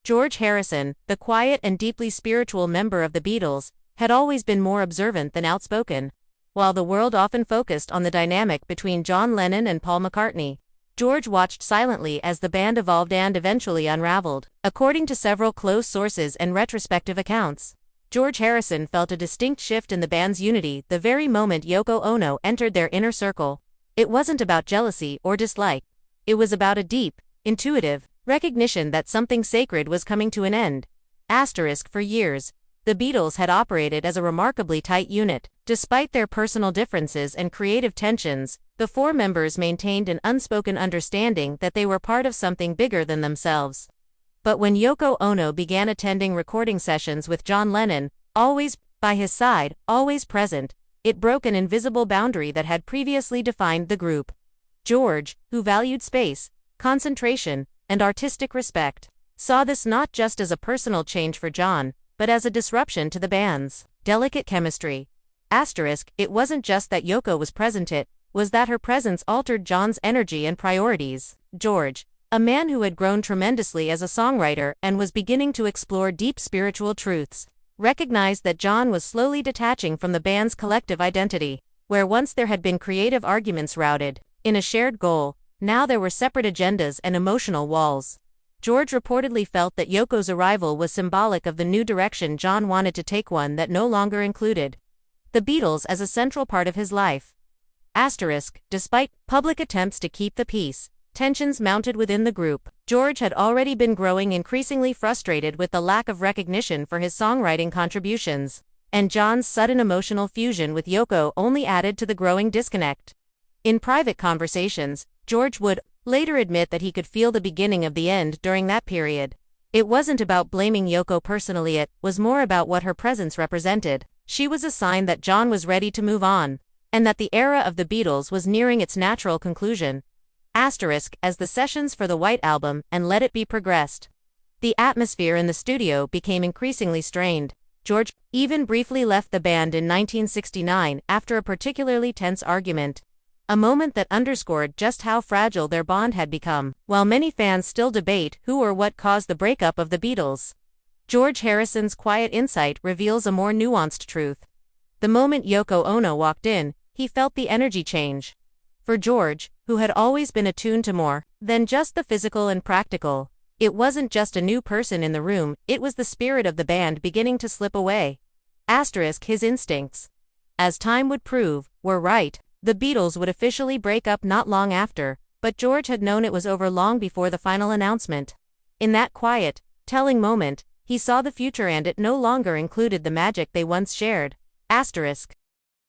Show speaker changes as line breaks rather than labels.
George Harrison, the quiet and deeply spiritual member of the Beatles, had always been more observant than outspoken. While the world often focused on the dynamic between John Lennon and Paul McCartney, George watched silently as the band evolved and eventually unraveled. According to several close sources and retrospective accounts, George Harrison felt a distinct shift in the band's unity the very moment Yoko Ono entered their inner circle. It wasn't about jealousy or dislike. It was about a deep, intuitive recognition that something sacred was coming to an end. For years, the Beatles had operated as a remarkably tight unit. Despite their personal differences and creative tensions, the four members maintained an unspoken understanding that they were part of something bigger than themselves. But when Yoko Ono began attending recording sessions with John Lennon, always by his side, always present, it broke an invisible boundary that had previously defined the group. George, who valued space, concentration, and artistic respect, saw this not just as a personal change for John, but as a disruption to the band's delicate chemistry. It wasn't just that Yoko was present, it was that her presence altered John's energy and priorities. George, a man who had grown tremendously as a songwriter and was beginning to explore deep spiritual truths, recognized that John was slowly detaching from the band's collective identity. Where once there had been creative arguments rooted in a shared goal, now there were separate agendas and emotional walls. George reportedly felt that Yoko's arrival was symbolic of the new direction John wanted to take, one that no longer included the Beatles as a central part of his life. Despite public attempts to keep the peace, tensions mounted within the group. George had already been growing increasingly frustrated with the lack of recognition for his songwriting contributions, and John's sudden emotional fusion with Yoko only added to the growing disconnect. In private conversations, George would later admit that he could feel the beginning of the end during that period. It wasn't about blaming Yoko personally, it was more about what her presence represented. She was a sign that John was ready to move on, and that the era of the Beatles was nearing its natural conclusion. As the sessions for the White Album and Let It Be progressed, the atmosphere in the studio became increasingly strained. George even briefly left the band in 1969 after a particularly tense argument, a moment that underscored just how fragile their bond had become. While many fans still debate who or what caused the breakup of the Beatles, George Harrison's quiet insight reveals a more nuanced truth. The moment Yoko Ono walked in, he felt the energy change. For George, who had always been attuned to more than just the physical and practical, it wasn't just a new person in the room, it was the spirit of the band beginning to slip away. His instincts, as time would prove, were right. The Beatles would officially break up not long after, but George had known it was over long before the final announcement. In that quiet, telling moment, he saw the future, and it no longer included the magic they once shared.